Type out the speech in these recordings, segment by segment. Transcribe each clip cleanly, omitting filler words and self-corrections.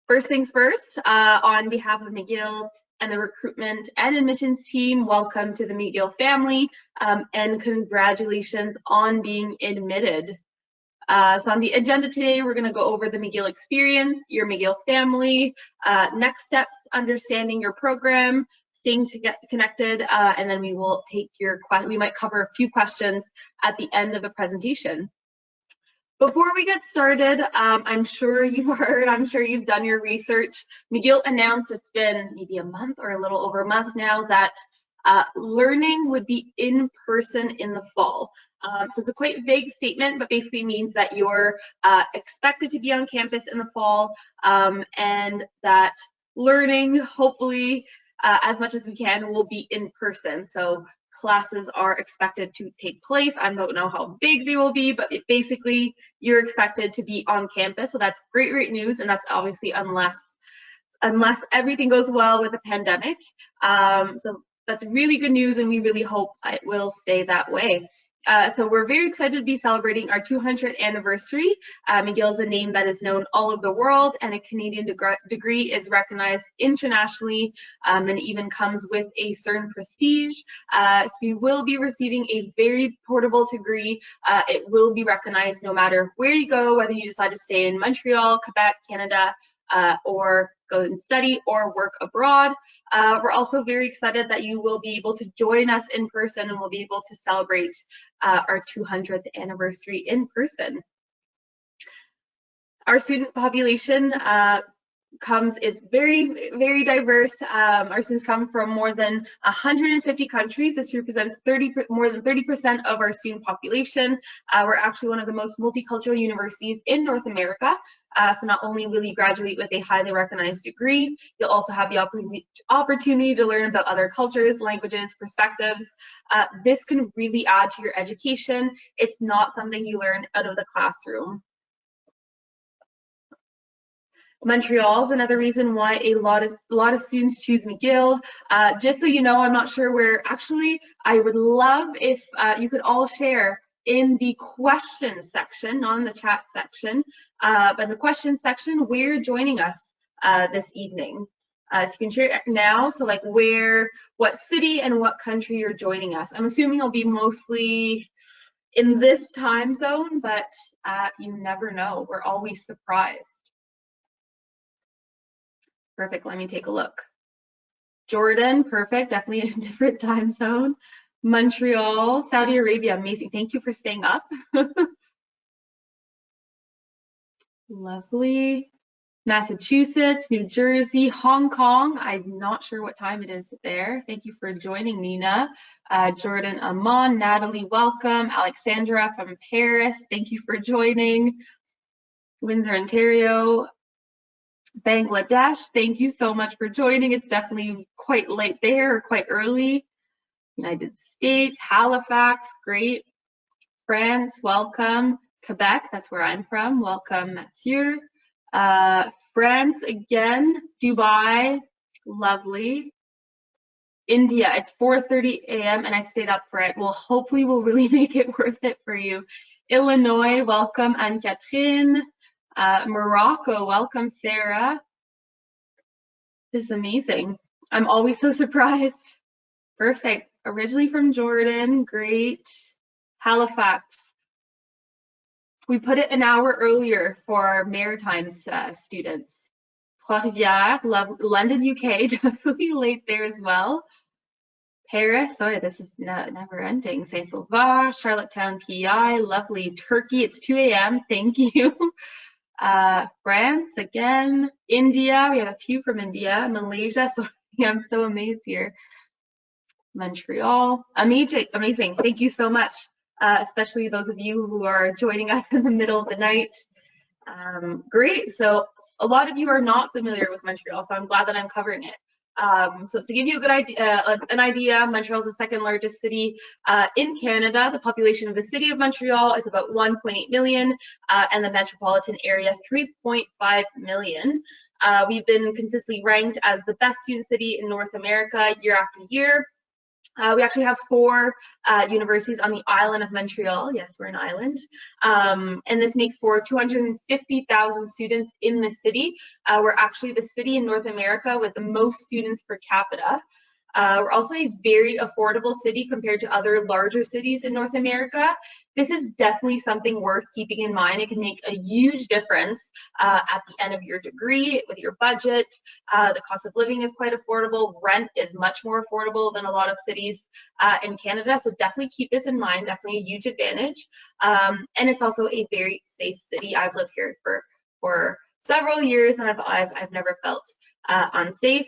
First things first, on behalf of McGill and the recruitment and admissions team, welcome to the McGill family, and congratulations on being admitted. So on the agenda today, we're going to go over the McGill experience, your McGill family, next steps, understanding your program, staying to get connected, and then we will take your questions. We might cover a few questions at the end of the presentation. Before we get started, I'm sure you've heard, I'm sure you've done your research. McGill announced, it's been maybe a month or a little over a month now, that learning would be in person in the fall. So it's a quite vague statement, but basically means that you're expected to be on campus in the fall, and that learning, hopefully, as much as we can, will be in person. So classes are expected to take place. I don't know how big they will be, but basically you're expected to be on campus. So that's great news, and that's obviously unless everything goes well with the pandemic. So that's really good news, and we really hope it will stay that way. So we're very excited to be celebrating our 200th anniversary. McGill is a name that is known all over the world, and a Canadian degree is recognized internationally, and even comes with a certain prestige. So you will be receiving a very portable degree. It will be recognized no matter where you go, whether you decide to stay in Montreal, Quebec, Canada, or go and study or work abroad. We're also very excited that you will be able to join us in person, and we'll be able to celebrate our 200th anniversary in person. Our student population is very diverse. Our students come from more than 150 countries. This represents more than 30% of our student population. We're actually one of the most multicultural universities in North America. So not only will you graduate with a highly recognized degree, you'll also have the opportunity to learn about other cultures, languages, perspectives. This can really add to your education. It's not something you learn out of the classroom. Montreal is another reason why a lot of students choose McGill. Just so you know, I'm not sure where. Actually, I would love if you could all share in the questions section, not in the chat section, but in the questions section, where you're joining us this evening. So you can share it now, so like what city and what country you're joining us. I'm assuming it'll be mostly in this time zone, but you never know. We're always surprised. Perfect, let me take a look. Jordan, perfect, definitely a different time zone. Montreal, Saudi Arabia, amazing. Thank you for staying up. Lovely. Massachusetts, New Jersey, Hong Kong. I'm not sure what time it is there. Thank you for joining, Nina. Jordan, Amon, Natalie, welcome. Alexandra from Paris, thank you for joining. Windsor, Ontario. Bangladesh, thank you so much for joining. It's definitely quite late there, or quite early. United States, Halifax, great. France, welcome. Quebec, that's where I'm from. Welcome, Mathieu. France again, Dubai, lovely. India, it's 4:30 a.m. and I stayed up for it. Well, hopefully we'll really make it worth it for you. Illinois, welcome, Anne-Catherine. Morocco, welcome, Sarah. This is amazing. I'm always so surprised. Perfect. Originally from Jordan, great. Halifax. We put it an hour earlier for Maritime students. Trois-Rivières, London, UK, definitely late there as well. Paris, sorry, this is never ending. Saint-Sauveur, Charlottetown, PEI, lovely. Turkey, it's 2 a.m. Thank you. France again. India, we have a few from India. Malaysia, so I'm so amazed here. Montreal, amazing. Thank you so much, especially those of you who are joining us in the middle of the night. Great, so a lot of you are not familiar with Montreal, so I'm glad that I'm covering it. So to give you a good idea, Montreal is the second largest city in Canada. The population of the city of Montreal is about 1.8 million, and the metropolitan area 3.5 million. We've been consistently ranked as the best student city in North America year after year. We actually have 4 universities on the island of Montreal. Yes, we're an island. And this makes for 250,000 students in the city. We're actually the city in North America with the most students per capita. We're also a very affordable city compared to other larger cities in North America. This is definitely something worth keeping in mind. It can make a huge difference at the end of your degree with your budget. The cost of living is quite affordable. Rent is much more affordable than a lot of cities in Canada. So definitely keep this in mind, definitely a huge advantage. And it's also a very safe city. I've lived here for several years and I've never felt unsafe.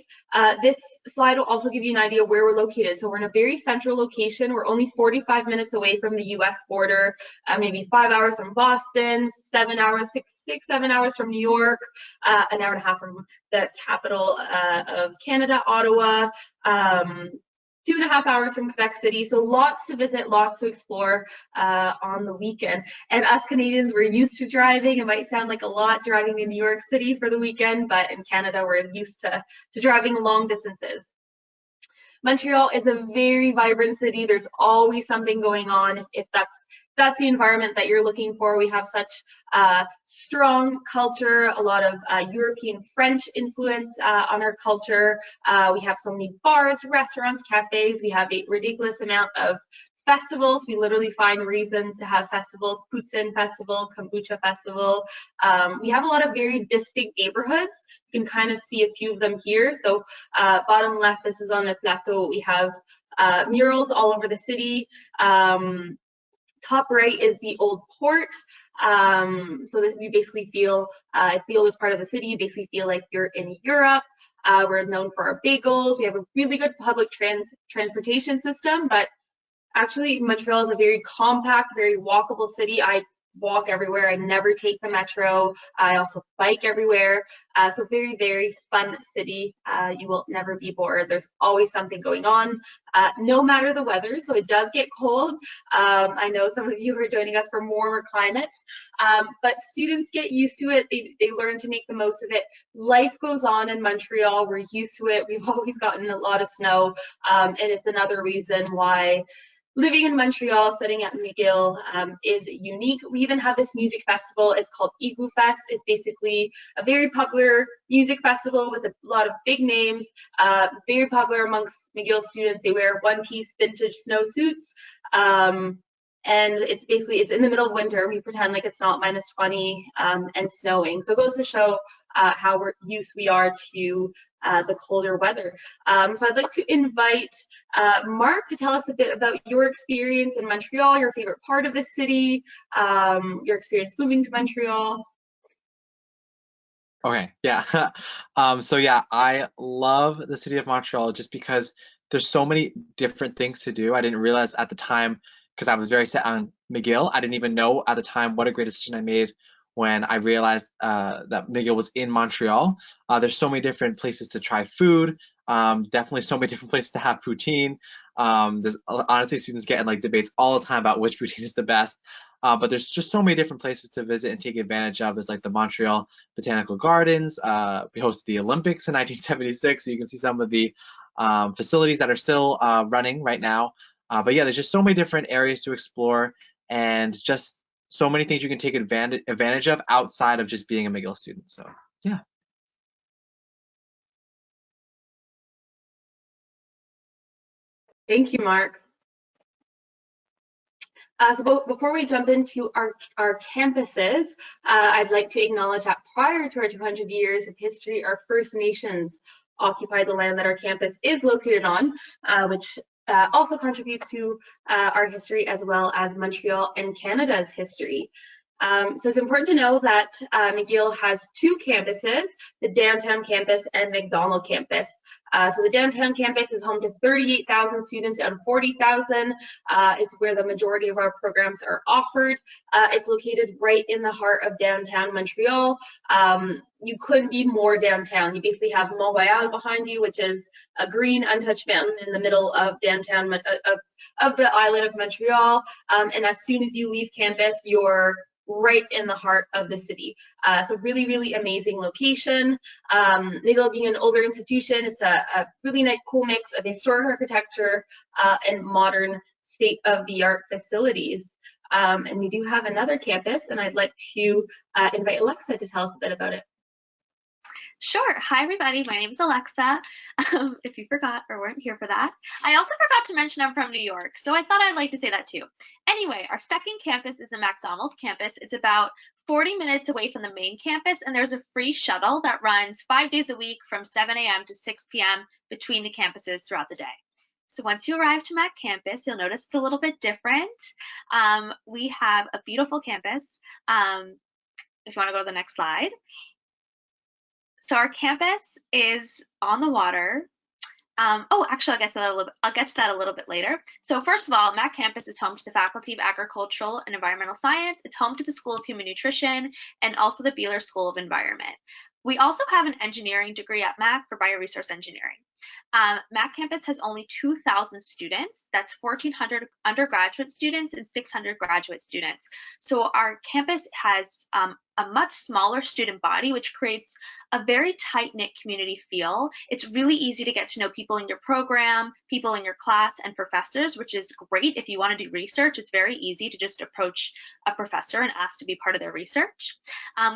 This slide will also give you an idea where we're located. So we're in a very central location. We're only 45 minutes away from the US border, maybe 5 hours from Boston, 7 hours, 7 hours from New York, an hour and a half from the capital of Canada, Ottawa, 2.5 hours from Quebec City. So lots to visit, lots to explore on the weekend. And us Canadians, we're used to driving. It might sound like a lot driving in New York City for the weekend, but in Canada, we're used to driving long distances. Montreal is a very vibrant city. There's always something going on. If that's the environment that you're looking for. We have such strong culture, a lot of European French influence on our culture. We have so many bars, restaurants, cafes. We have a ridiculous amount of festivals. We literally find reasons to have festivals, Poutine Festival, Kombucha Festival. We have a lot of very distinct neighborhoods. You can kind of see a few of them here. So bottom left, this is on the plateau. We have murals all over the city. Top right is the old port. So that you basically feel, it's the oldest part of the city. You basically feel like you're in Europe. We're known for our bagels. We have a really good public transportation system, but actually Montreal is a very compact, very walkable city. I walk everywhere. I never take the metro. I also bike everywhere. So very, very fun city. You will never be bored. There's always something going on, no matter the weather. So it does get cold. I know some of you are joining us from warmer climates, but students get used to it. They learn to make the most of it. Life goes on in Montreal. We're used to it. We've always gotten a lot of snow, and it's another reason why living in Montreal, studying at McGill is unique. We even have this music festival. It's called Igloo Fest. It's basically a very popular music festival with a lot of big names, very popular amongst McGill students. They wear one-piece vintage snowsuits. And it's in the middle of winter. We pretend like it's not -20 and snowing. So it goes to show how used we are to the colder weather. So I'd like to invite Mark to tell us a bit about your experience in Montreal, your favorite part of the city, your experience moving to Montreal. Okay, yeah. So yeah, I love the city of Montreal just because there's so many different things to do. I didn't realize at the time, because I was very set on McGill. I didn't even know at the time what a great decision I made when I realized that McGill was in Montreal. There's so many different places to try food. Definitely so many different places to have poutine. There's honestly students get in like debates all the time about which poutine is the best. But there's just so many different places to visit and take advantage of. There's like the Montreal Botanical Gardens. We hosted the Olympics in 1976, so you can see some of the facilities that are still running right now. But yeah, there's just so many different areas to explore and just so many things you can take advantage of outside of just being a McGill student. So yeah. Thank you, Mark. So before we jump into our campuses, I'd like to acknowledge that prior to our 200 years of history, our First Nations occupied the land that our campus is located on, which also contributes to our history as well as Montreal and Canada's history. So it's important to know that McGill has 2 campuses, the downtown campus and McDonald campus. So the downtown campus is home to 38,000 students and 40,000 is where the majority of our programs are offered. It's located right in the heart of downtown Montreal. You couldn't be more downtown. You basically have Montréal behind you, which is a green untouched mountain in the middle of downtown of the island of Montreal. And as soon as you leave campus, you're right in the heart of the city. So really, really amazing location. McGill being an older institution, it's a really nice, cool mix of historic architecture and modern state-of-the-art facilities. And we do have another campus, and I'd like to invite Alexa to tell us a bit about it. Sure. Hi, everybody. My name is Alexa, if you forgot or weren't here for that. I also forgot to mention I'm from New York, so I thought I'd like to say that too. Anyway, our second campus is the McDonald campus. It's about 40 minutes away from the main campus, and there's a free shuttle that runs 5 days a week from 7 a.m. to 6 p.m. between the campuses throughout the day. So once you arrive to Mac campus, you'll notice it's a little bit different. We have a beautiful campus. If you want to go to the next slide. So our campus is on the water. Actually, I'll get to that a little bit later. So first of all, Mac campus is home to the Faculty of Agricultural and Environmental Science. It's home to the School of Human Nutrition and also the Beeler School of Environment. We also have an engineering degree at Mac for bioresource engineering. Mac campus has only 2,000 students. That's 1,400 undergraduate students and 600 graduate students. So our campus has a much smaller student body, which creates a very tight-knit community feel. It's really easy to get to know people in your program, people in your class, and professors, which is great if you want to do research. It's very easy to just approach a professor and ask to be part of their research.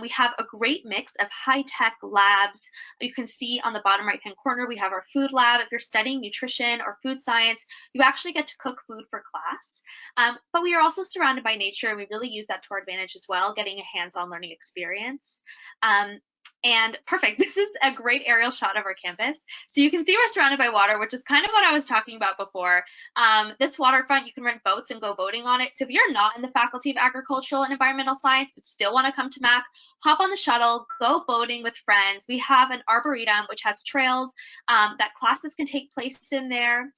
We have a great mix of high-tech labs. You can see on the bottom right-hand corner, we have our food lab. If you're studying nutrition or food science, you actually get to cook food for class. But we are also surrounded by nature, and we really use that to our advantage as well, getting a hands-on learning experience. And perfect, this is a great aerial shot of our campus. So you can see we're surrounded by water, which is kind of what I was talking about before. This waterfront, you can rent boats and go boating on it. So if you're not in the Faculty of Agricultural and Environmental Science, but still want to come to Mac, hop on the shuttle, go boating with friends. We have an arboretum, which has trails that classes can take place in there.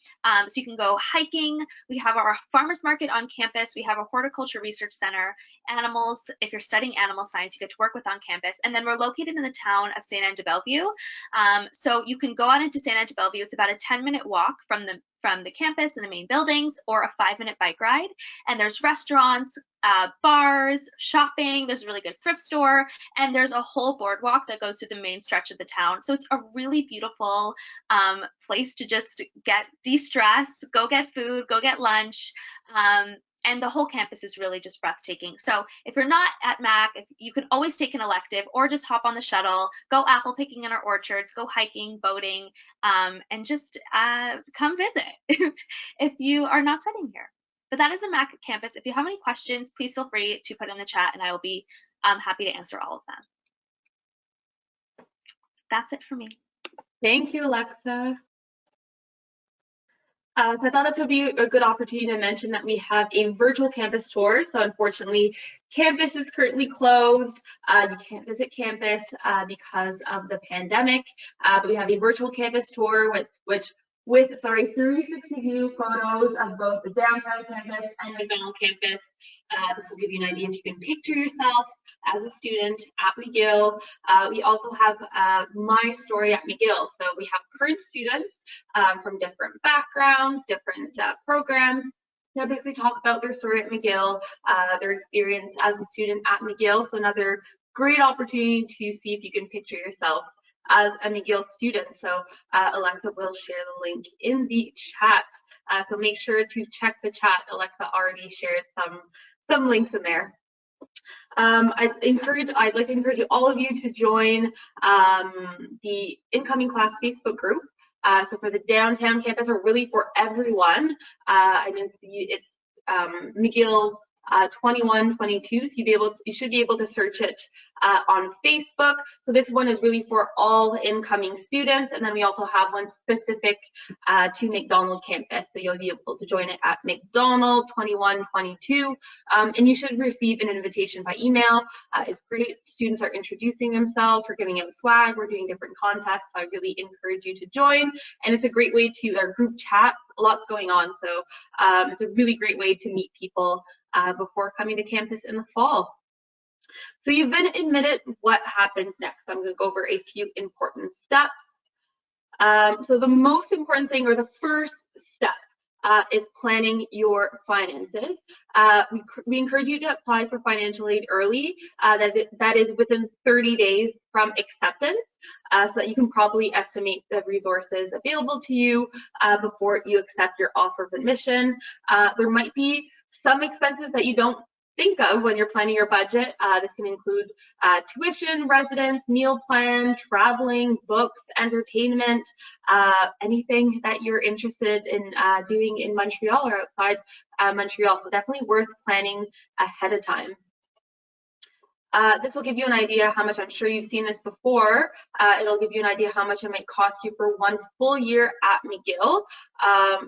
So you can go hiking. We have our farmers market on campus. We have a horticulture research center. Animals, if you're studying animal science, you get to work with on campus. And then we're located in the town of St. Anne de Bellevue. So you can go out into St. Anne de Bellevue. It's about a 10-minute walk from the campus and the main buildings, or a 5-minute bike ride. And there's restaurants, bars, shopping. There's a really good thrift store, and there's a whole boardwalk that goes through the main stretch of the town. So it's a really beautiful place to just de-stress, go get food, go get lunch. And the whole campus is really just breathtaking. So if you're not at Mac, you can always take an elective or just hop on the shuttle, go apple picking in our orchards, go hiking, boating, and just come visit if you are not studying here. But that is the Mac campus. If you have any questions, please feel free to put in the chat, and I will be happy to answer all of them. That's it for me. Thank you, Alexa. So I thought this would be a good opportunity to mention that we have a virtual campus tour. So unfortunately, campus is currently closed. You can't visit campus because of the pandemic, but we have a virtual campus tour with 360 view photos of both the downtown campus and McDonald campus. This will give you an idea if you can picture yourself as a student at McGill. We also have My Story at McGill. So we have current students from different backgrounds, different programs. They'll basically talk about their story at McGill, their experience as a student at McGill. So another great opportunity to see if you can picture yourself as a McGill student. So Alexa will share the link in the chat. So make sure to check the chat. Alexa already shared some links in there. I'd like to encourage all of you to join the incoming class Facebook group. So for the downtown campus, or really for everyone, I know it's McGill 2122. So you should be able to search it on Facebook. So this one is really for all incoming students, and then we also have one specific to McDonald campus. So you'll be able to join it at McDonald 2122, and you should receive an invitation by email. It's great. Students are introducing themselves. We're giving out swag. We're doing different contests. So I really encourage you to join, and it's a great way to our group chat. Lots going on, so it's a really great way to meet people before coming to campus in the fall. So you've been admitted. What happens next? I'm going to go over a few important steps. So the most important thing, or the first step is planning your finances. We encourage you to apply for financial aid early, that is within 30 days from acceptance, so that you can properly estimate the resources available to you before you accept your offer of admission. There might be some expenses that you don't think of when you're planning your budget. This can include tuition, residence, meal plan, traveling, books, entertainment, anything that you're interested in doing in Montreal or outside Montreal. So definitely worth planning ahead of time. This will give you an idea how much, I'm sure you've seen this before, it'll give you an idea how much it might cost you for one full year at McGill.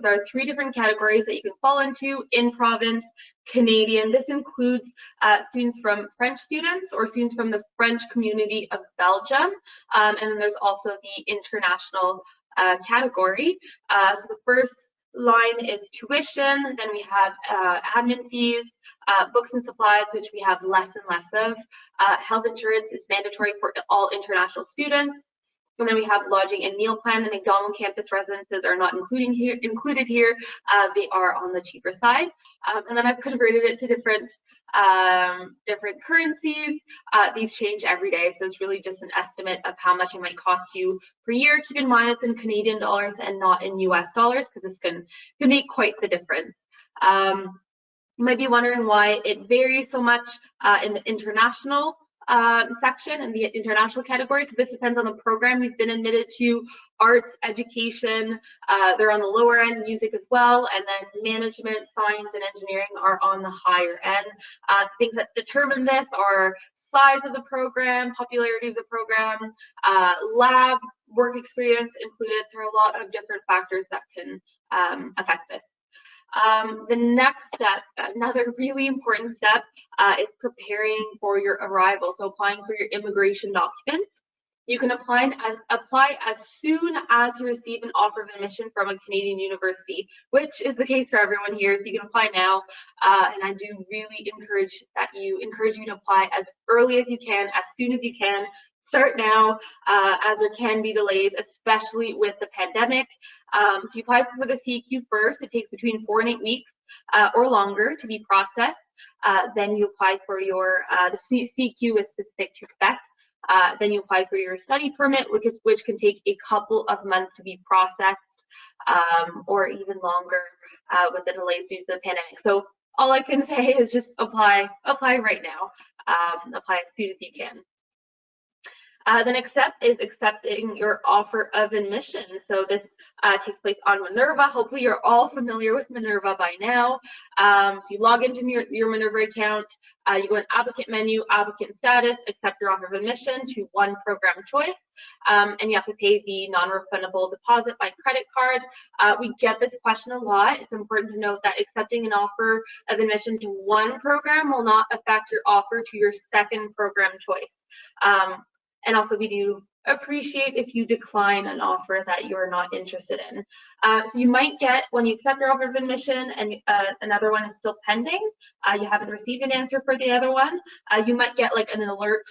There are 3 different categories that you can fall into: in province, Canadian. This includes students from French students or students from the French community of Belgium. And then there's also the international category. So the first line is tuition, then we have admin fees, books and supplies, which we have less and less of. Health insurance is mandatory for all international students. And then we have lodging and meal plan. The McDonald campus residences are not included here. They are on the cheaper side. And then I've converted it to different currencies. These change every day, so it's really just an estimate of how much it might cost you per year. Keep in mind it's in Canadian dollars and not in US dollars, because this can make quite the difference. You might be wondering why it varies so much in the international section and the international category. So this depends on the program you've been admitted to. Arts, education, they're on the lower end, music as well, and then management, science, and engineering are on the higher end. Things that determine this are size of the program, popularity of the program, lab, work experience included. There are a lot of different factors that can affect this. The next step, another really important step, is preparing for your arrival. So applying for your immigration documents. You can apply as soon as you receive an offer of admission from a Canadian university, which is the case for everyone here. So you can apply now, and I do really encourage you to apply as early as you can, as soon as you can. Start now, as there can be delays, especially with the pandemic. So you apply for the CEQ first. It takes between 4 and 8 weeks or longer to be processed. Then you apply for your, the CEQ is specific to Quebec. Then you apply for your study permit, which can take a couple of months to be processed, or even longer with the delays due to the pandemic. So all I can say is just apply right now. Apply as soon as you can. The next step is accepting your offer of admission. So this takes place on Minerva. Hopefully you're all familiar with Minerva by now. So you log into your Minerva account, you go in applicant menu, applicant status, accept your offer of admission to one program choice, and you have to pay the non-refundable deposit by credit card. We get this question a lot. It's important to note that accepting an offer of admission to one program will not affect your offer to your second program choice. And also, we do appreciate if you decline an offer that you're not interested in. So you might get, when you accept your offer of admission and another one is still pending, you haven't received an answer for the other one, you might get like an alert.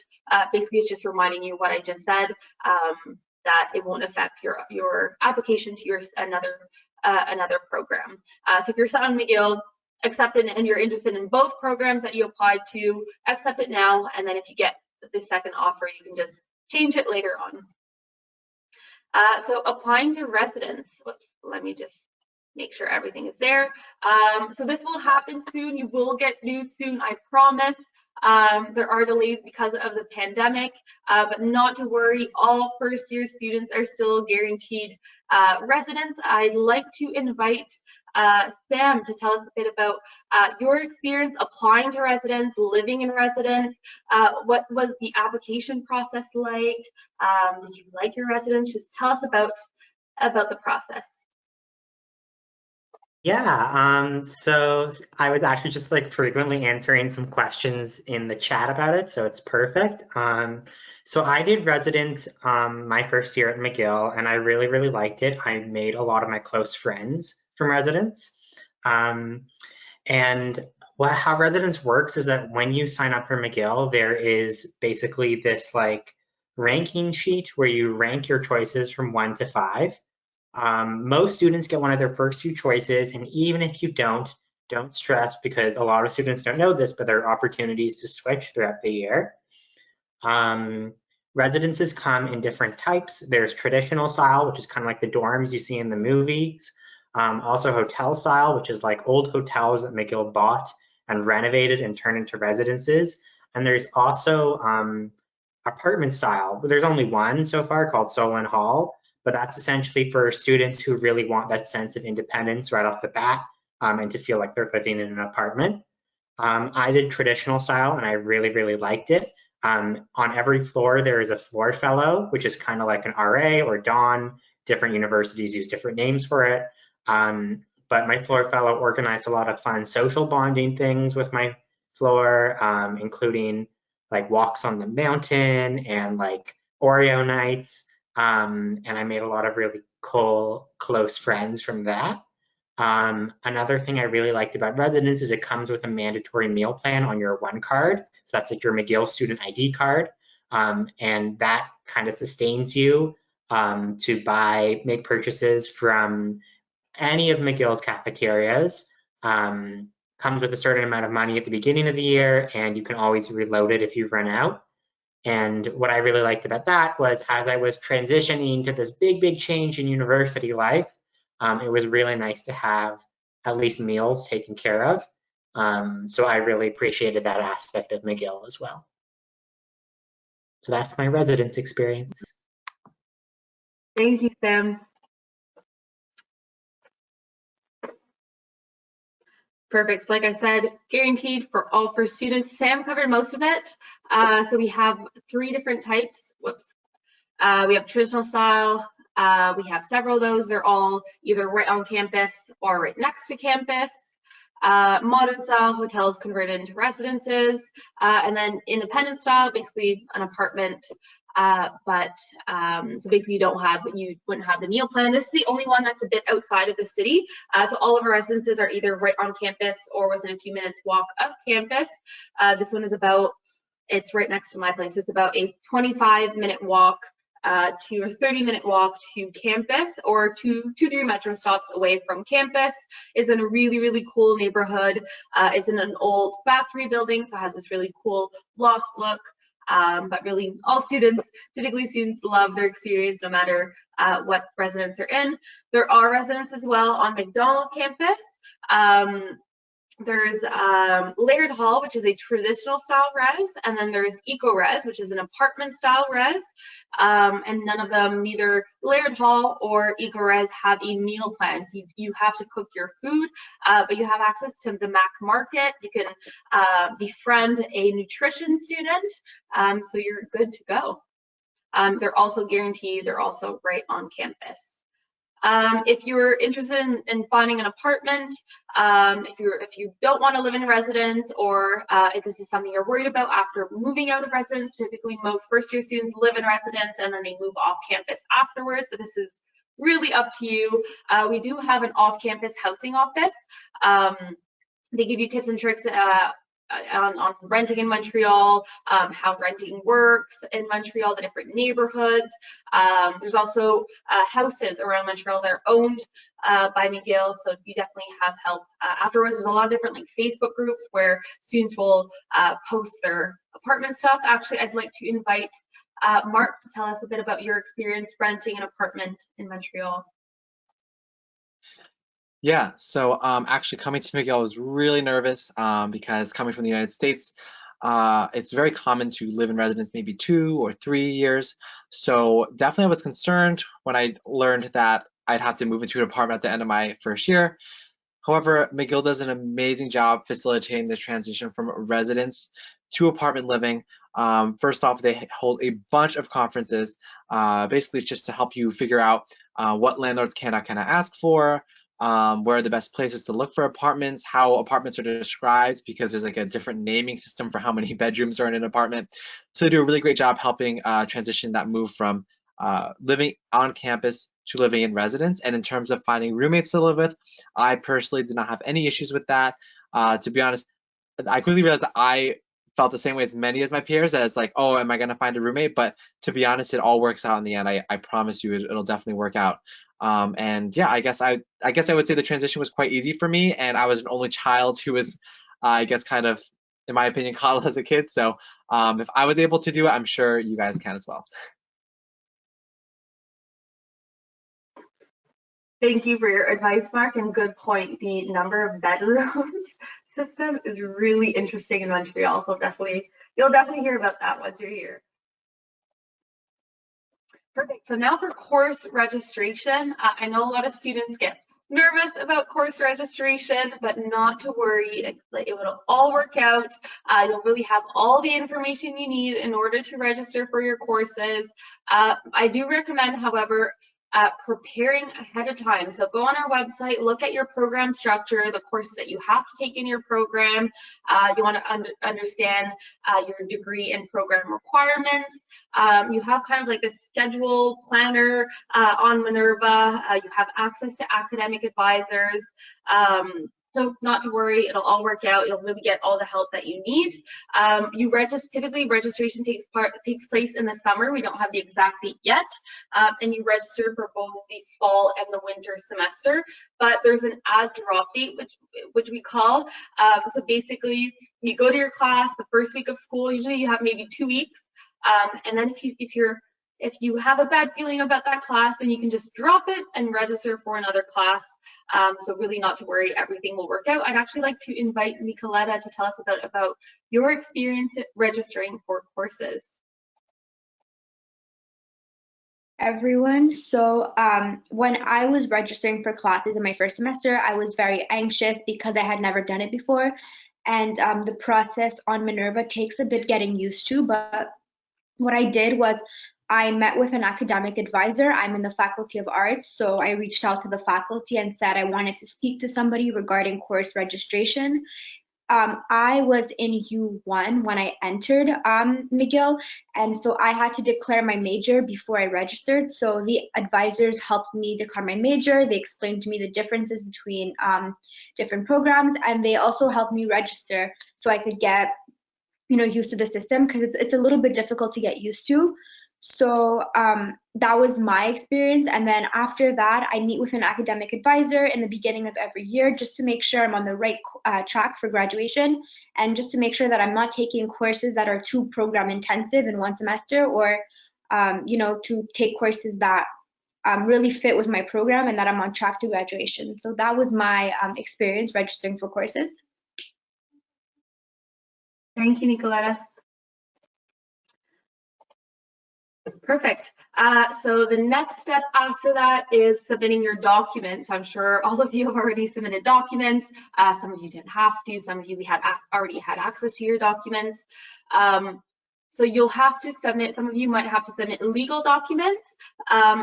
Basically, it's just reminding you what I just said, that it won't affect your application to another program. So if you're set on McGill, accept it, and you're interested in both programs that you applied to, accept it now, and then if you get the second offer, you can just change it later on. So applying to residence. Whoops, let me just make sure everything is there. So this will happen soon. You will get news soon, I promise. There are delays because of the pandemic, but not to worry, all first-year students are still guaranteed residence. I'd like to invite Sam to tell us a bit about your experience applying to residence, living in residence. What was the application process like? Did you like your residence? Just tell us about the process. Yeah, so I was actually just like frequently answering some questions in the chat about it, so it's perfect. So I did residence my first year at McGill, and I really, really liked it. I made a lot of my close friends from residence. And how residence works is that when you sign up for McGill, there is basically this like ranking sheet where you rank your choices from 1 to 5. Most students get one of their first two choices, and even if you don't stress, because a lot of students don't know this, but there are opportunities to switch throughout the year. Residences come in different types. There's traditional style, which is kind of like the dorms you see in the movies. Also hotel style, which is like old hotels that McGill bought and renovated and turned into residences. And there's also apartment style. There's only one so far called Solon Hall, but that's essentially for students who really want that sense of independence right off the bat and to feel like they're living in an apartment. I did traditional style and I really, really liked it. On every floor, there is a floor fellow, which is kind of like an RA or Don. Different universities use different names for it. But my floor fellow organized a lot of fun social bonding things with my floor, including like walks on the mountain and like Oreo nights. And I made a lot of really cool, close friends from that. Another thing I really liked about residence is it comes with a mandatory meal plan on your one card. So that's like your McGill student ID card. And that kind of sustains you to make purchases from any of McGill's cafeterias. Comes with a certain amount of money at the beginning of the year, and you can always reload it if you run out. And what I really liked about that was as I was transitioning to this big, big change in university life, it was really nice to have at least meals taken care of. So I really appreciated that aspect of McGill as well. So that's my residence experience. Thank you, Sam. Perfect. So like I said, guaranteed for all first students. Sam covered most of it. So we have 3 different types. Whoops. We have traditional style. We have several of those. They're all either right on campus or right next to campus. Modern style, hotels converted into residences. And then independent style, basically an apartment. So basically you wouldn't have the meal plan. This is the only one that's a bit outside of the city. So all of our residences are either right on campus or within a few minutes walk of campus. This one is it's right next to my place. So it's about a 25-minute walk to a 30-minute walk to campus, or 2-3 metro stops away from campus. Is in a really, really cool neighborhood. It's in an old factory building, so it has this really cool loft look. But really all students, typically students love their experience no matter what residence they're in. There are residences as well on McDonald campus. There's Laird Hall, which is a traditional style res, and then there's Eco Res, which is an apartment style res. And none of them, neither Laird Hall or Eco Res, have a meal plan. So you have to cook your food, but you have access to the Mac Market. You can befriend a nutrition student, so you're good to go. They're also guaranteed, they're also right on campus. If you're interested in finding an apartment, if you don't want to live in residence, or if this is something you're worried about after moving out of residence, typically most first-year students live in residence and then they move off campus afterwards, but this is really up to you. We do have an off-campus housing office. They give you tips and tricks on renting in Montreal, how renting works in Montreal, the different neighborhoods. There's also houses around Montreal that are owned by McGill, so you definitely have help afterwards. There's a lot of different like Facebook groups where students will post their apartment stuff. Actually, I'd like to invite Mark to tell us a bit about your experience renting an apartment in Montreal. Yeah, so actually coming to McGill, I was really nervous because coming from the United States, it's very common to live in residence maybe 2 or 3 years. So definitely I was concerned when I learned that I'd have to move into an apartment at the end of my first year. However, McGill does an amazing job facilitating the transition from residence to apartment living. First off, they hold a bunch of conferences, basically just to help you figure out what landlords cannot ask for, where are the best places to look for apartments, how apartments are described, because there's like a different naming system for how many bedrooms are in an apartment. So they do a really great job helping transition that move from living on campus to living in residence. And in terms of finding roommates to live with, I personally did not have any issues with that. To be honest, I quickly realized that I felt the same way as many of my peers, as like, oh, am I going to find a roommate? But to be honest, it all works out in the end. I promise you, it'll definitely work out. And yeah, I guess I would say the transition was quite easy for me, and I was an only child who was, I guess, kind of, in my opinion, coddled as a kid. So if I was able to do it, I'm sure you guys can as well. Thank you for your advice, Mark, and good point. The number of bedrooms system is really interesting in Montreal, so you'll definitely hear about that once you're here. Perfect. So now for course registration, I know a lot of students get nervous about course registration, but not to worry, it will all work out. You'll really have all the information you need in order to register for your courses. I do recommend, however, preparing ahead of time. So go on our website, look at your program structure, the courses that you have to take in your program. You want to understand your degree and program requirements. You have kind of like a schedule planner on Minerva. You have access to academic advisors. So not to worry, it'll all work out. You'll really get all the help that you need. Typically registration takes place in the summer. We don't have the exact date yet. And you register for both the fall and the winter semester. But there's an add drop date, which we call. So basically, you go to your class the first week of school. Usually you have maybe 2 weeks. And then if you have a bad feeling about that class, then you can just drop it and register for another class. So really not to worry, everything will work out. I'd actually like to invite Nicoletta to tell us about your experience registering for courses. Everyone. So when I was registering for classes in my first semester, I was very anxious because I had never done it before. And the process on Minerva takes a bit getting used to, but what I did was I met with an academic advisor. I'm in the Faculty of Arts, so I reached out to the faculty and said I wanted to speak to somebody regarding course registration. I was in U1 when I entered McGill, and so I had to declare my major before I registered. So the advisors helped me declare my major. They explained to me the differences between different programs, and they also helped me register so I could get used to the system, because it's a little bit difficult to get used to. So that was my experience. And then after that, I meet with an academic advisor in the beginning of every year just to make sure I'm on the right track for graduation, and just to make sure that I'm not taking courses that are too program intensive in one semester, or to take courses that really fit with my program and that I'm on track to graduation. So that was my experience registering for courses. Thank you, Nicoletta. Perfect. So the next step after that is submitting your documents. I'm sure all of you have already submitted documents. Some of you didn't have to. Some of you already had access to your documents. So you'll have to submit, some of you might have to submit legal documents.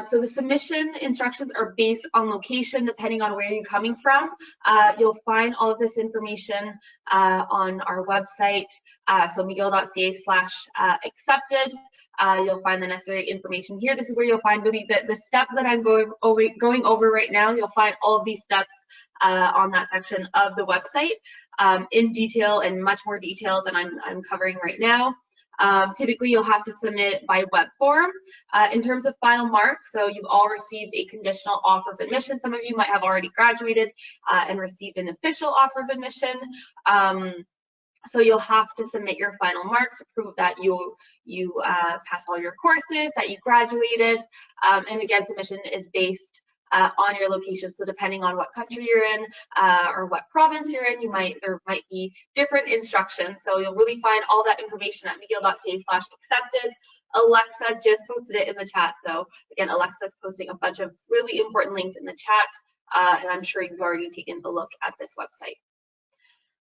So the submission instructions are based on location, depending on where you're coming from. You'll find all of this information on our website, so mcgill.ca/accepted. You'll find the necessary information here. This is where you'll find really the steps that I'm going over right now. You'll find all of these steps on that section of the website in detail, and much more detail than I'm covering right now. Typically, you'll have to submit by web form. In terms of final marks, so you've all received a conditional offer of admission. Some of you might have already graduated and received an official offer of admission. So you'll have to submit your final marks to prove that you pass all your courses, that you graduated. And again, submission is based on your location. So depending on what country you're in or what province you're in, there might be different instructions. So you'll really find all that information at mcgill.ca/accepted. Alexa just posted it in the chat. So again, Alexa's posting a bunch of really important links in the chat, and I'm sure you've already taken a look at this website.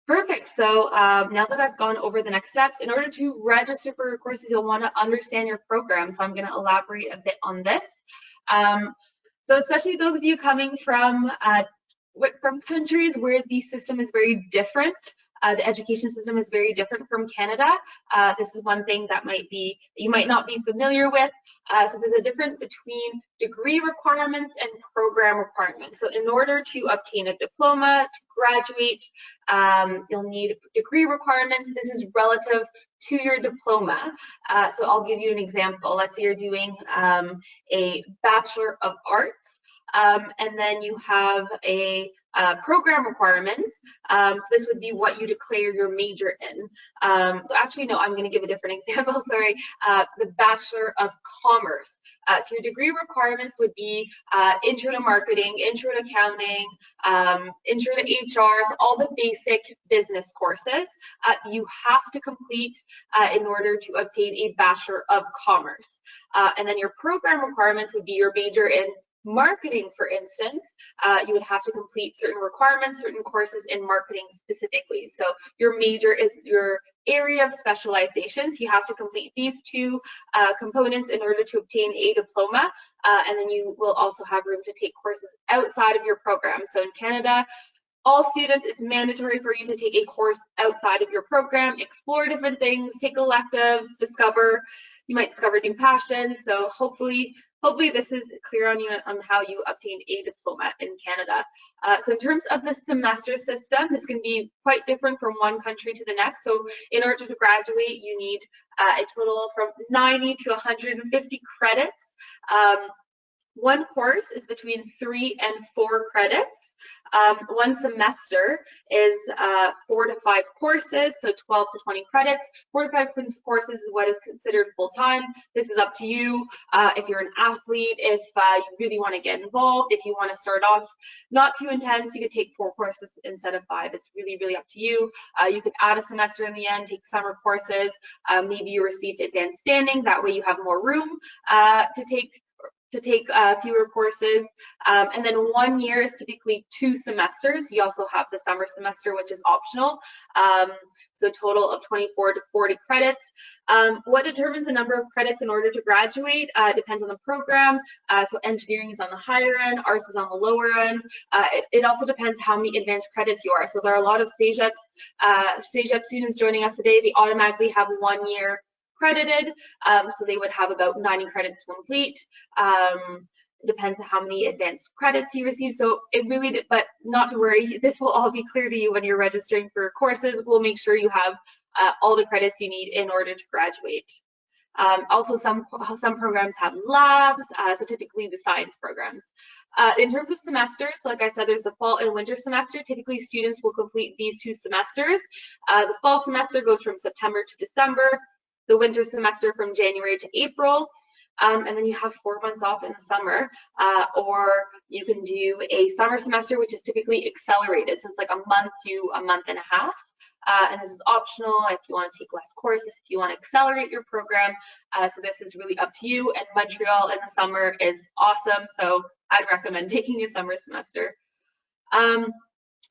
Perfect. So now that I've gone over the next steps, in order to register for your courses, you'll want to understand your program. So I'm going to elaborate a bit on this. So especially those of you coming from countries where the system is very different, The education system is very different from Canada. This is one thing that you might not be familiar with. So there's a difference between degree requirements and program requirements. So in order to obtain a diploma, to graduate, you'll need degree requirements. This is relative to your diploma. So I'll give you an example. Let's say you're doing a Bachelor of Arts, and then you have a program requirements. So this would be what you declare your major in. So actually, no, I'm going to give a different example. Sorry, the Bachelor of Commerce. So your degree requirements would be Intro to Marketing, Intro to Accounting, Intro to HRs, all the basic business courses you have to complete in order to obtain a Bachelor of Commerce. And then your program requirements would be your major in marketing, for instance. You would have to complete certain requirements, certain courses in marketing specifically. So your major is your area of specialization. So you have to complete these two components in order to obtain a diploma. And then you will also have room to take courses outside of your program. So in Canada, all students, it's mandatory for you to take a course outside of your program, explore different things, take electives, you might discover new passions. So hopefully this is clear on you on how you obtain a diploma in Canada. So in terms of the semester system, this can be quite different from one country to the next. So in order to graduate, you need a total from 90 to 150 credits. One course is between 3 and 4 credits. One semester is 4 to 5 courses, so 12 to 20 credits. 4 to 5 courses is what is considered full-time. This is up to you. If you're an athlete, if you really want to get involved, if you want to start off not too intense, you could take 4 courses instead of 5. It's really, really up to you. You could add a semester in the end, take summer courses. Maybe you received advanced standing. That way you have more room to take fewer courses. And then 1 year is typically 2 semesters. You also have the summer semester, which is optional. So a total of 24 to 40 credits. What determines the number of credits in order to graduate depends on the program. So engineering is on the higher end, arts is on the lower end. It also depends how many advanced credits you are. So there are a lot of CEGEP students joining us today. They automatically have 1 year credited, so they would have about 90 credits to complete. It depends on how many advanced credits you receive. So it really, but not to worry, this will all be clear to you when you're registering for courses. We'll make sure you have all the credits you need in order to graduate. Also, some programs have labs, so typically the science programs. In terms of semesters, like I said, there's the fall and winter semester. Typically, students will complete these 2 semesters. The fall semester goes from September to December. The winter semester from January to April, and then you have 4 months off in the summer, or you can do a summer semester, which is typically accelerated, so it's like a month to a month and a half, and this is optional if you want to take less courses, if you want to accelerate your program, so this is really up to you. And Montreal in the summer is awesome, so I'd recommend taking a summer semester.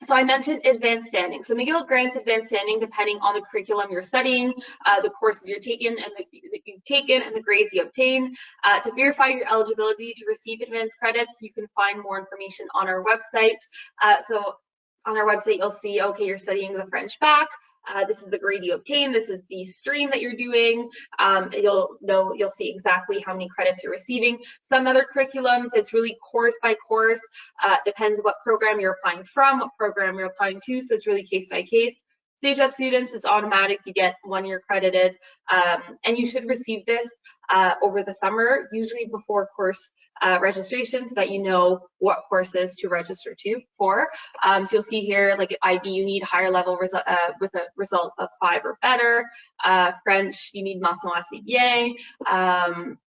So I mentioned advanced standing. So McGill grants advanced standing depending on the curriculum you're studying, the courses you've taken and the grades you obtain. To verify your eligibility to receive advanced credits, you can find more information on our website. So on our website, you'll see, okay, you're studying the French bac. This is the grade you obtain. This is the stream that you're doing. You'll see exactly how many credits you're receiving. Some other curriculums, it's really course by course. Depends what program you're applying from, what program you're applying to. So it's really case by case. CEGEP students, it's automatic. You get 1 year credited, and you should receive this over the summer, usually before course registration, so that you know what courses to register for. So you'll see here, like IB, you need higher level with a result of 5 or better. French, you need mention assez bien.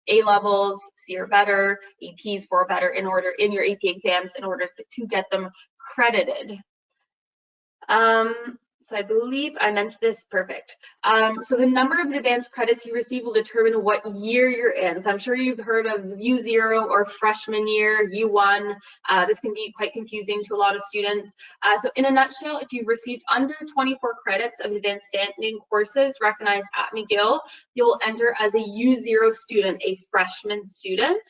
A levels, C or better. APs 4 or better in your AP exams in order to get them credited. So I believe I mentioned this, perfect. So the number of advanced credits you receive will determine what year you're in. So I'm sure you've heard of U0 or freshman year, U1. This can be quite confusing to a lot of students. So in a nutshell, if you've received under 24 credits of advanced standing courses recognized at McGill, you'll enter as a U0 student, a freshman student.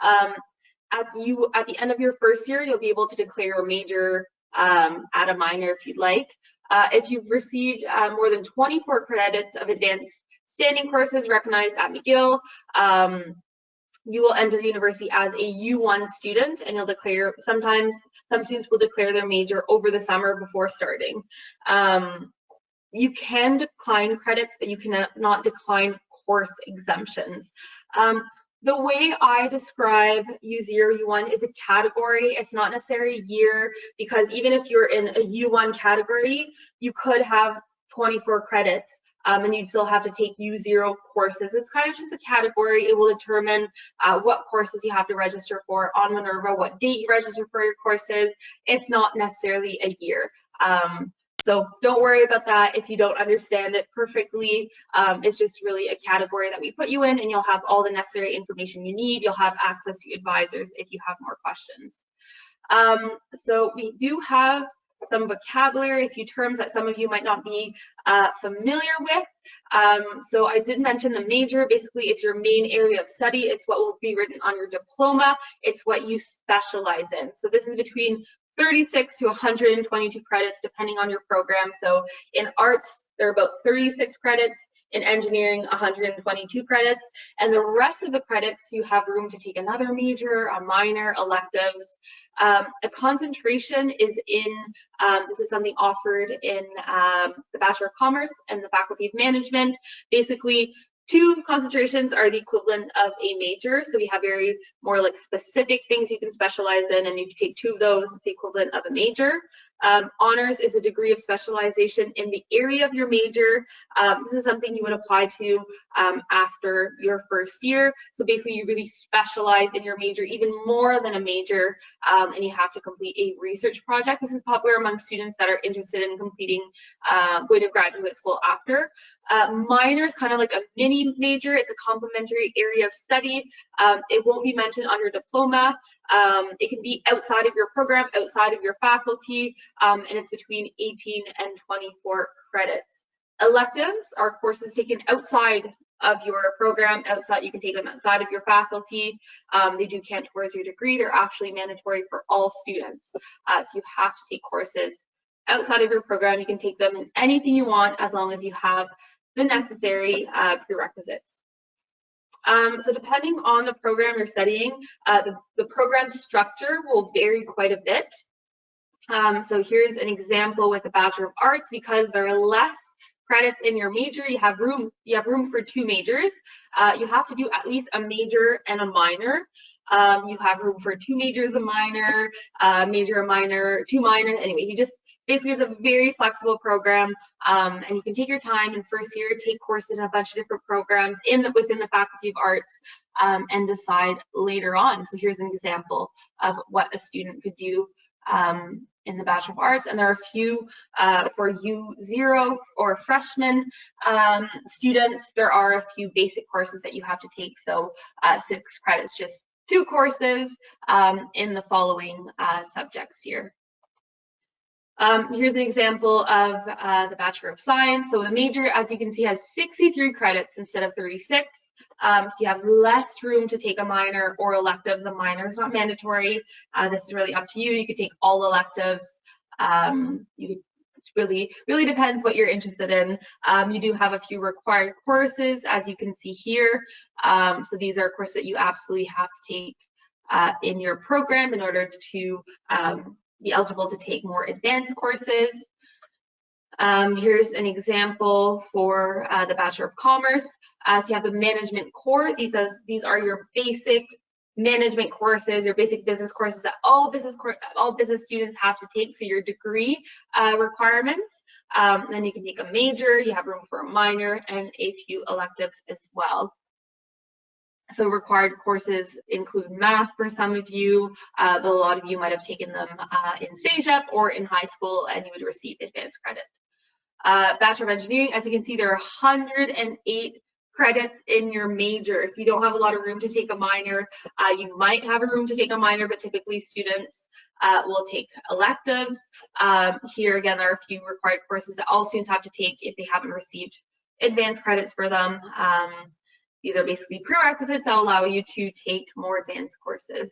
At the end of your first year, you'll be able to declare your major, add a minor if you'd like. If you've received more than 24 credits of advanced standing courses recognized at McGill, you will enter university as a U1 student, and you'll declare, sometimes some students will declare their major over the summer before starting. You can decline credits, but you cannot decline course exemptions. The way I describe U0, U1 is a category. It's not necessarily a year, because even if you're in a U1 category, you could have 24 credits and you'd still have to take U0 courses. It's kind of just a category. It will determine what courses you have to register for on Minerva, what date you register for your courses. It's not necessarily a year. So don't worry about that if you don't understand it perfectly. It's just really a category that we put you in, and you'll have all the necessary information you need. You'll have access to advisors if you have more questions. So we do have some vocabulary, a few terms that some of you might not be familiar with. So I did mention the major. Basically, it's your main area of study. It's what will be written on your diploma. It's what you specialize in. So this is between 36 to 122 credits, depending on your program. So in arts, there are about 36 credits. In engineering, 122 credits. And the rest of the credits, you have room to take another major, a minor, electives. A concentration is in, this is something offered in the Bachelor of Commerce and the Faculty of Management. Basically, 2 concentrations are the equivalent of a major. So we have very more like specific things you can specialize in, and if you take 2 of those, it's the equivalent of a major. Honors is a degree of specialization in the area of your major. This is something you would apply to after your first year. So basically, you really specialize in your major even more than a major, and you have to complete a research project. This is popular among students that are interested in completing, going to graduate school after. Minor is kind of like a mini major. It's a complementary area of study. It won't be mentioned on your diploma. It can be outside of your program, outside of your faculty, and it's between 18 and 24 credits. Electives are courses taken outside of your program. Outside, you can take them outside of your faculty. They do count towards your degree. They're actually mandatory for all students. So you have to take courses outside of your program. You can take them in anything you want as long as you have the necessary prerequisites. So depending on the program you're studying, the program structure will vary quite a bit. So here's an example with a Bachelor of Arts. Because there are less credits in your major, you have room for 2 majors. You have to do at least a major and a minor. You have room for 2 majors, a minor, major, a minor, 2 minors. Anyway, you just basically, it's a very flexible program, and you can take your time in first year, take courses in a bunch of different programs within the Faculty of Arts, and decide later on. So here's an example of what a student could do in the Bachelor of Arts, and there are a few for U0 or freshman students. There are a few basic courses that you have to take, so 6 credits, just 2 courses in the following subjects here. Here's an example of the Bachelor of Science. So the major, as you can see, has 63 credits instead of 36. So you have less room to take a minor or electives. The minor is not mandatory. This is really up to you. You could take all electives. It's really depends what you're interested in. You do have a few required courses, as you can see here. So these are courses that you absolutely have to take in your program in order to be eligible to take more advanced courses. Here's an example for the Bachelor of Commerce. So you have the management core. These are your basic management courses, your basic business courses that all business students have to take, so your degree requirements. Then you can take a major, you have room for a minor, and a few electives as well. So required courses include math for some of you, but a lot of you might have taken them in CEGEP or in high school, and you would receive advanced credit. Bachelor of Engineering, as you can see, there are 108 credits in your major, so you don't have a lot of room to take a minor. You might have a room to take a minor, but typically students will take electives. Here again, there are a few required courses that all students have to take if they haven't received advanced credits for them. These are basically prerequisites that allow you to take more advanced courses.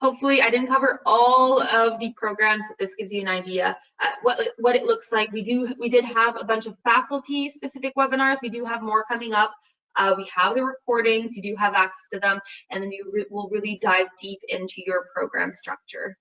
hopefully I didn't cover all of the programs. This gives you an idea what it looks like. We did have a bunch of faculty specific webinars. We do have more coming up. We have the recordings, you do have access to them, and then you will really dive deep into your program structure.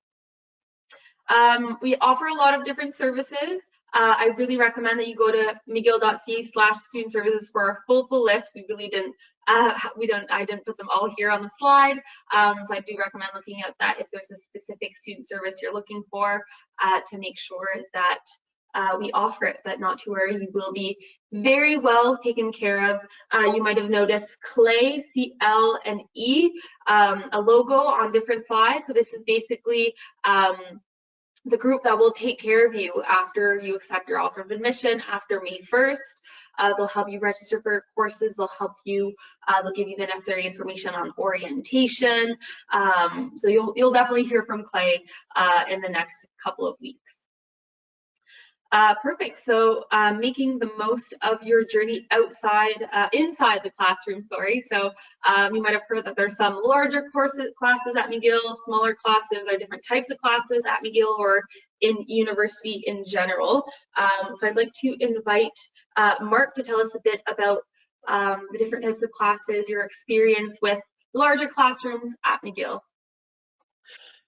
We offer a lot of different services. I really recommend that you go to mcgill.ca/student services for our full list. We really didn't, I didn't put them all here on the slide. So I do recommend looking at that if there's a specific student service you're looking for to make sure that we offer it, but not to worry, you will be very well taken care of. You might have noticed CLE, C-L and E, a logo on different slides. So this is basically the group that will take care of you after you accept your offer of admission after May 1st. They'll help you register for courses. They'll help you, they'll give you the necessary information on orientation. So you'll definitely hear from CLE in the next couple of weeks. Perfect. So making the most of your journey inside the classroom, sorry. So you might have heard that there's some larger classes at McGill, smaller classes, or different types of classes at McGill or in university in general. So I'd like to invite Mark to tell us a bit about the different types of classes, your experience with larger classrooms at McGill.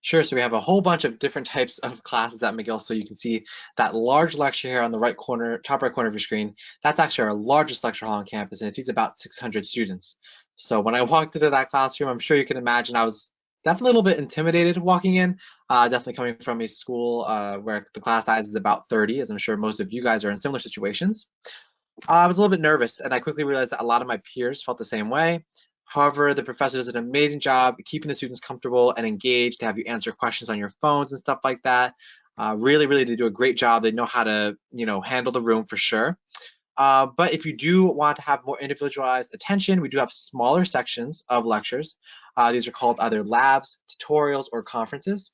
Sure, so we have a whole bunch of different types of classes at McGill. So you can see that large lecture here on the right corner, top right corner of your screen. That's actually our largest lecture hall on campus, and it seats about 600 students. So when I walked into that classroom, I'm sure you can imagine I was definitely a little bit intimidated walking in, definitely coming from a school where the class size is about 30, as I'm sure most of you guys are in similar situations. I was a little bit nervous, and I quickly realized that a lot of my peers felt the same way. However, the professor does an amazing job keeping the students comfortable and engaged to have you answer questions on your phones and stuff like that. Really, they do a great job. They know how to, handle the room for sure. But if you do want to have more individualized attention, we do have smaller sections of lectures. These are called either labs, tutorials, or conferences.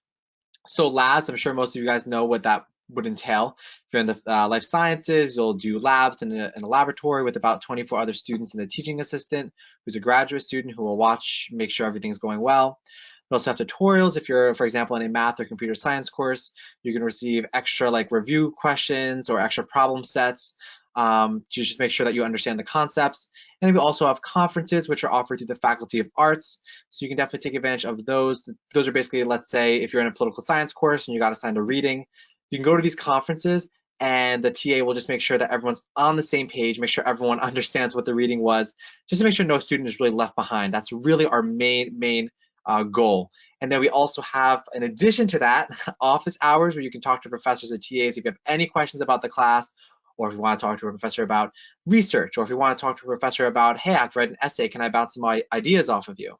So labs, I'm sure most of you guys know what that would entail. If you're in the life sciences, you'll do labs in a laboratory with about 24 other students and a teaching assistant who's a graduate student who will watch, make sure everything's going well. We also have tutorials. If you're, for example, in a math or computer science course, you can receive extra review questions or extra problem sets to just make sure that you understand the concepts. And we also have conferences which are offered through the Faculty of Arts. So you can definitely take advantage of those. Those are basically, let's say, if you're in a political science course and you got assigned a reading, you can go to these conferences and the TA will just make sure that everyone's on the same page, make sure everyone understands what the reading was, just to make sure no student is really left behind. That's really our main goal. And then we also have, in addition to that, office hours where you can talk to professors and TAs if you have any questions about the class, or if you want to talk to a professor about research, or if you want to talk to a professor about, hey, I've read an essay, can I bounce some ideas off of you?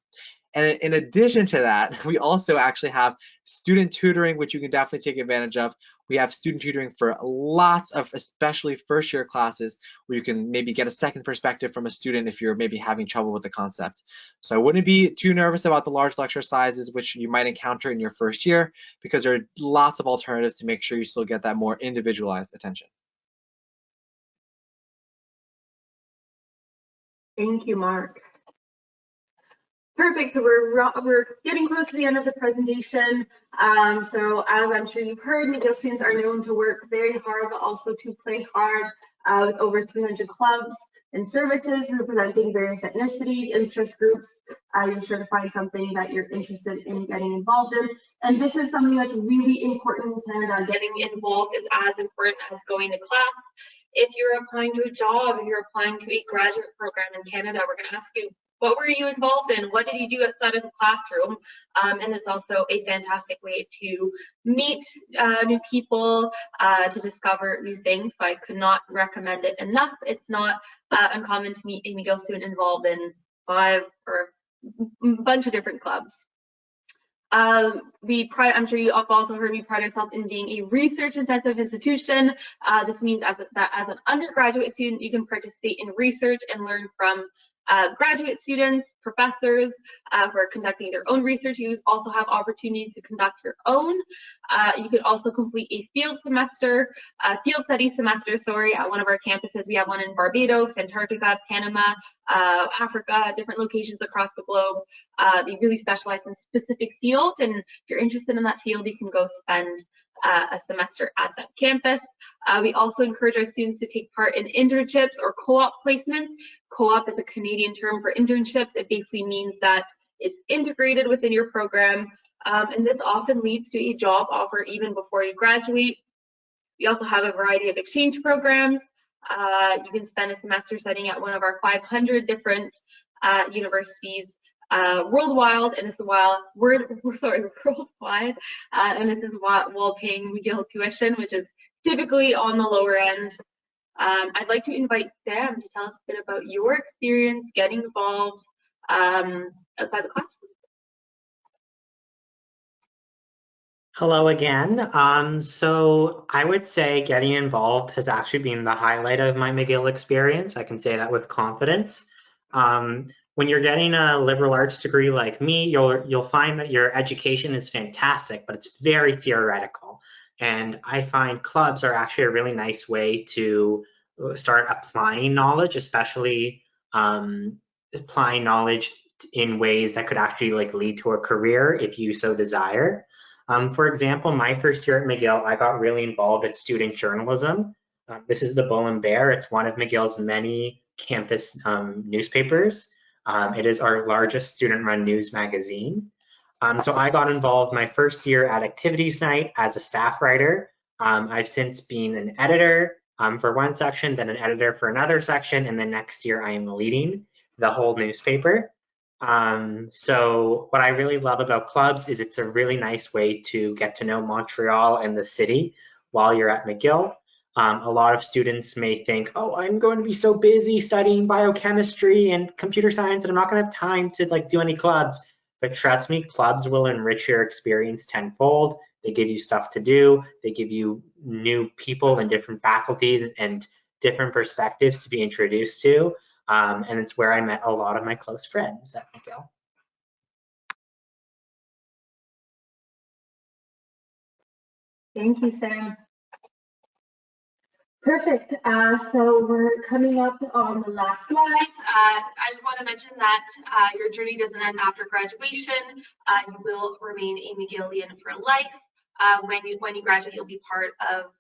And in addition to that, we also actually have student tutoring, which you can definitely take advantage of. We have student tutoring for lots of, especially first year classes, where you can maybe get a second perspective from a student if you're maybe having trouble with the concept. So I wouldn't be too nervous about the large lecture sizes, which you might encounter in your first year, because there are lots of alternatives to make sure you still get that more individualized attention. Thank you, Mark. Perfect, so we're getting close to the end of the presentation. So as I'm sure you've heard, McGill students are known to work very hard, but also to play hard with over 300 clubs and services representing various ethnicities, interest groups. You're sure to find something that you're interested in getting involved in. And this is something that's really important in Canada. Getting involved is as important as going to class. If you're applying to a job, if you're applying to a graduate program in Canada, we're going to ask you, what were you involved in? What did you do outside of the classroom? And it's also a fantastic way to meet new people, to discover new things. So I could not recommend it enough. It's not uncommon to meet a McGill student involved in 5 or a bunch of different clubs. I'm sure you have also heard me pride ourselves in being a research-intensive institution. This means that as an undergraduate student, you can participate in research and learn from Graduate students, professors who are conducting their own research, you also have opportunities to conduct your own. You could also complete a field study semester, at one of our campuses. We have one in Barbados, Antarctica, Panama, Africa, different locations across the globe. They really specialize in specific fields, and if you're interested in that field, you can go spend a semester at that campus. We also encourage our students to take part in internships or co-op placements. Co-op is a Canadian term for internships. It basically means that it's integrated within your program, and this often leads to a job offer even before you graduate. We also have a variety of exchange programs. You can spend a semester studying at one of our 500 different universities worldwide, and this is worldwide, and this is while paying McGill tuition, which is typically on the lower end. I'd like to invite Sam to tell us a bit about your experience getting involved outside the classroom. Hello again. So I would say getting involved has actually been the highlight of my McGill experience. I can say that with confidence. When you're getting a liberal arts degree like me, you'll find that your education is fantastic, but it's very theoretical. And I find clubs are actually a really nice way to start applying knowledge, especially applying knowledge in ways that could actually lead to a career if you so desire. For example, my first year at McGill, I got really involved at student journalism. This is the Bull and Bear. It's one of McGill's many campus newspapers. It is our largest student-run news magazine. So I got involved my first year at Activities Night as a staff writer. I've since been an editor for one section, then an editor for another section, and then next year I am leading the whole newspaper. So what I really love about clubs is it's a really nice way to get to know Montreal and the city while you're at McGill. A lot of students may think, oh, I'm going to be so busy studying biochemistry and computer science that I'm not going to have time to do any clubs. But trust me, clubs will enrich your experience tenfold. They give you stuff to do. They give you new people and different faculties and different perspectives to be introduced to. And it's where I met a lot of my close friends at McGill. Thank you, Sam. Perfect. So we're coming up on the last slide. I just want to mention that your journey doesn't end after graduation. You will remain a McGillian for life. When you graduate, you'll be part of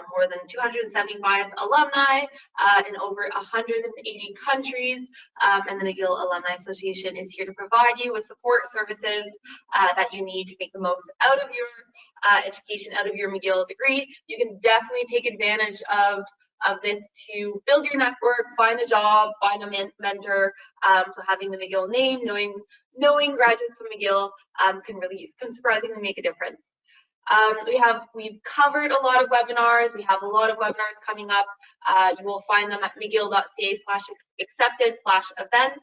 more than 275 alumni in over 180 countries, and the McGill Alumni Association is here to provide you with support services that you need to make the most out of your education, out of your McGill degree. You can definitely take advantage of this to build your network, find a job, find a mentor. So having the McGill name, knowing graduates from McGill can surprisingly make a difference. We've covered a lot of webinars. We have a lot of webinars coming up. You will find them at mcgill.ca/accepted/events.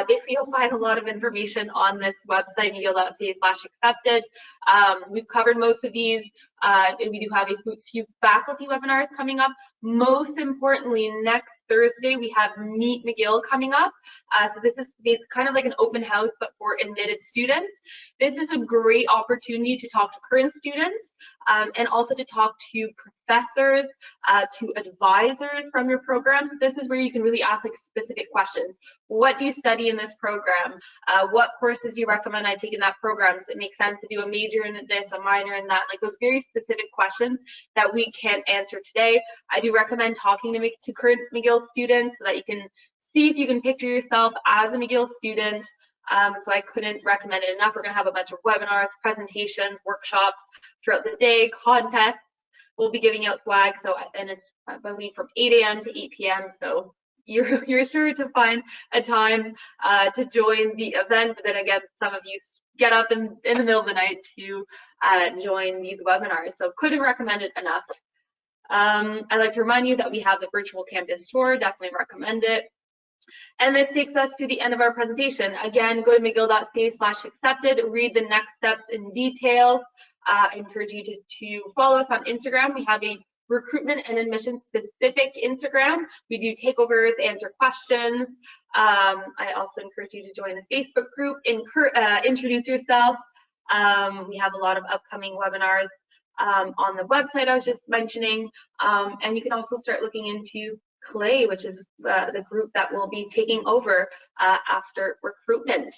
Basically, you'll find a lot of information on this website, mcgill.ca/accepted. We've covered most of these, and we do have a few faculty webinars coming up. Most importantly, next Thursday, we have Meet McGill coming up. So this is kind of like an open house, but for admitted students. This is a great opportunity to talk to current students and also to talk to professors, to advisors from your programs. This is where you can really ask specific questions. What do you study in this program? What courses do you recommend I take in that program? Does it make sense to do a major in this, a minor in that? Those very specific questions that we can't answer today. I do recommend talking to current McGill students so that you can see if you can picture yourself as a McGill student. So I couldn't recommend it enough. We're going to have a bunch of webinars, presentations, workshops throughout the day, contests. We'll be giving out swag, and it's, I believe, from 8 a.m. to 8 p.m. So you're sure to find a time to join the event. But then again, some of you get up in the middle of the night to join these webinars. So couldn't recommend it enough. I'd like to remind you that we have the virtual campus tour. Definitely recommend it. And this takes us to the end of our presentation. Again, go to mcgill.ca/accepted, read the next steps in details. I encourage you to follow us on Instagram. We have a recruitment and admission specific Instagram. We do takeovers, answer questions. I also encourage you to join the Facebook group, introduce yourself. We have a lot of upcoming webinars on the website I was just mentioning, and you can also start looking into Clay, which is the group that will be taking over after recruitment.